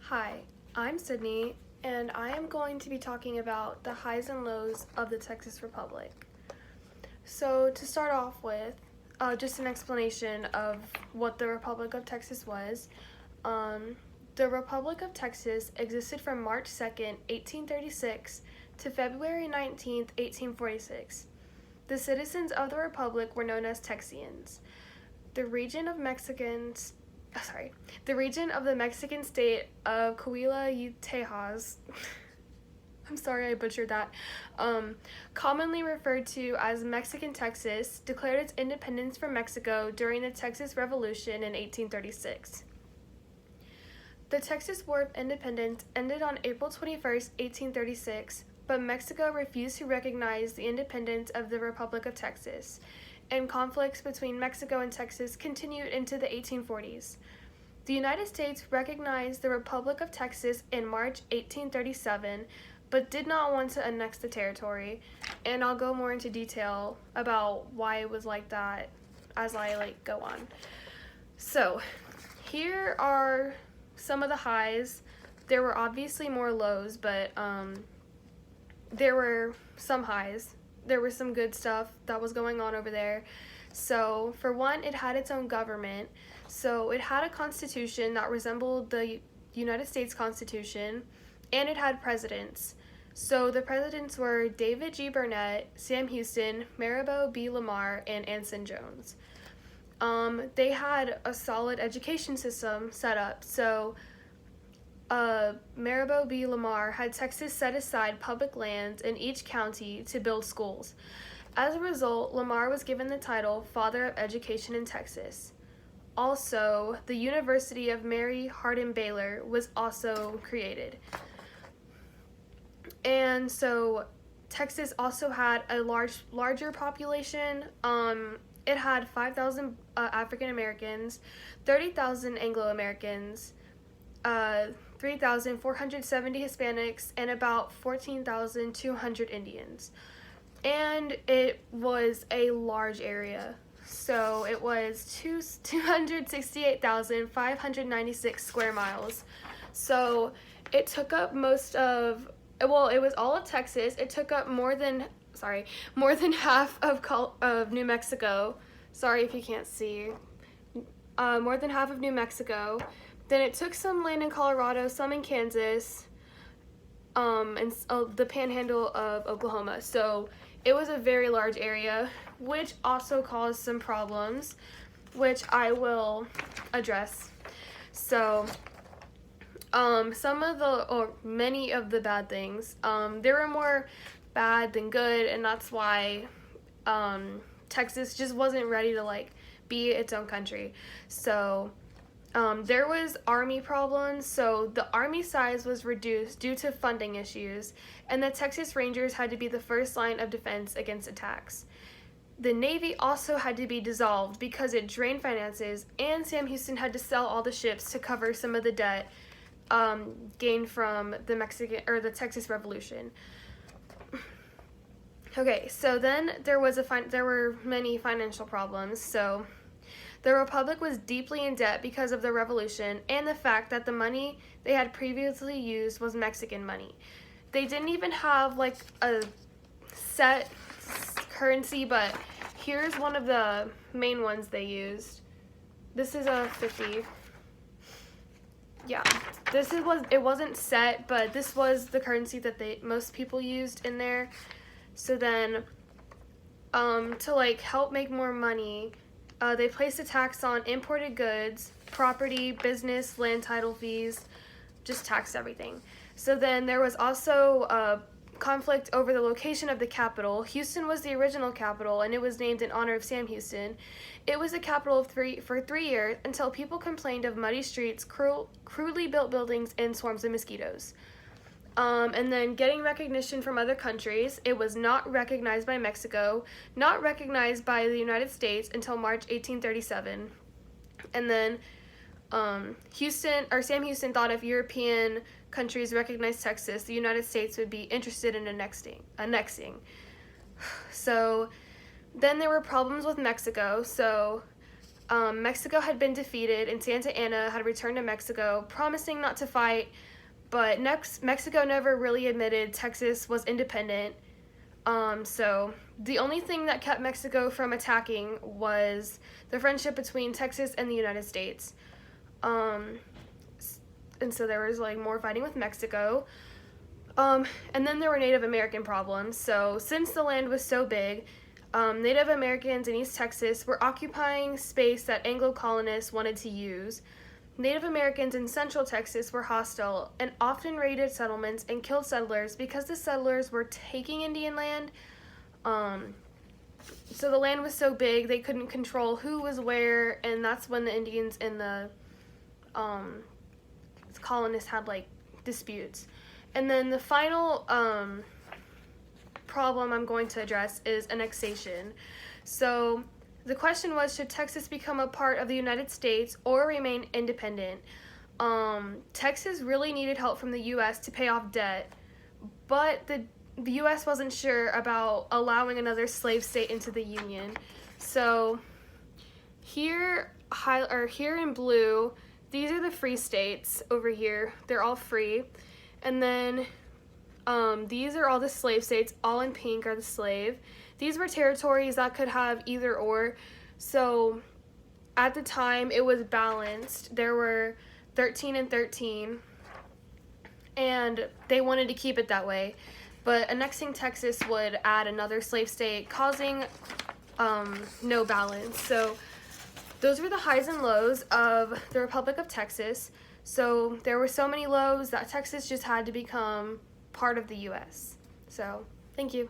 Hi, I'm Sydney, and I am going to be talking about the highs and lows of the Texas Republic. So, to start off with, just an explanation of what the Republic of Texas was. Um, the Republic of Texas existed from March 2nd, 1836 to February 19th, 1846. The citizens of the Republic were known as Texians. The region of Mexicans the region of the Mexican state of Coahuila y Tejas, I'm sorry I butchered that, commonly referred to as Mexican Texas, declared its independence from Mexico during the Texas Revolution in 1836. The Texas War of Independence ended on April 21st, 1836, but Mexico refused to recognize the independence of the Republic of Texas, and conflicts between Mexico and Texas continued into the 1840s. The United States recognized the Republic of Texas in March 1837, but did not want to annex the territory, and I'll go more into detail about why it was like that as I go on. So, here are some of the highs. There were obviously more lows, but there were some highs. There was some good stuff that was going on over there. So, for one, it had its own government. So, it had a constitution that resembled the United States Constitution, and it had presidents. So, the presidents were David G. Burnett, Sam Houston, Maribel B. Lamar, and Anson Jones. They had a solid education system set up. So, Maribel B. Lamar had Texas set aside public lands in each county to build schools. As a result, Lamar was given the title Father of Education in Texas. Also, the University of Mary Hardin Baylor was also created. And so, Texas also had a larger population. It had 5,000 African Americans, 30,000 Anglo Americans, 3,470 Hispanics, and about 14,200 Indians. And it was a large area. So it was 268,596 square miles. So it took up it was all of Texas. It took up more than half of New Mexico. Sorry if you can't see. More than half of New Mexico. Then it took some land in Colorado, some in Kansas, and the panhandle of Oklahoma. So it was a very large area, which also caused some problems, which I will address. So, many of the bad things, there were more bad than good, and that's why Texas just wasn't ready to be its own country. So there was army problems, so the army size was reduced due to funding issues, and the Texas Rangers had to be the first line of defense against attacks. The Navy also had to be dissolved because it drained finances, and Sam Houston had to sell all the ships to cover some of the debt gained from the Texas Revolution. Okay, so then there were many financial problems. So the Republic was deeply in debt because of the Revolution and the fact that the money they had previously used was Mexican money. They didn't even have a set currency, but here's one of the main ones they used. This is a 50. Yeah, it wasn't set, but this was the currency that most people used in there. So then, to help make more money, they placed a tax on imported goods, property, business, land title fees, just taxed everything. So then there was also a conflict over the location of the capital. Houston was the original capital, and it was named in honor of Sam Houston. It was the capital for 3 years until people complained of muddy streets, crudely built buildings, and swarms of mosquitoes. And then getting recognition from other countries, it was not recognized by Mexico, not recognized by the United States until March 1837. And then Sam Houston thought if European countries recognized Texas, the United States would be interested in annexing. So then there were problems with Mexico. So Mexico had been defeated, and Santa Anna had returned to Mexico, promising not to fight. But Mexico never really admitted Texas was independent. So the only thing that kept Mexico from attacking was the friendship between Texas and the United States. And so there was like more fighting with Mexico. And then there were Native American problems. So since the land was so big, Native Americans in East Texas were occupying space that Anglo colonists wanted to use. Native Americans in Central Texas were hostile and often raided settlements and killed settlers because the settlers were taking Indian land. So the land was so big they couldn't control who was where, and that's when the Indians and the colonists had like disputes. And then the final problem I'm going to address is annexation. So the question was, should Texas become a part of the United States or remain independent? Texas really needed help from the U.S. to pay off debt, but the U.S. wasn't sure about allowing another slave state into the Union. So here in blue, these are the free states over here. They're all free. And then these are all the slave states. All in pink are the slave. These were territories that could have either or. So at the time, it was balanced. There were 13 and 13, and they wanted to keep it that way. But annexing Texas would add another slave state, causing no balance. So those were the highs and lows of the Republic of Texas. So there were so many lows that Texas just had to become part of the U.S. So thank you.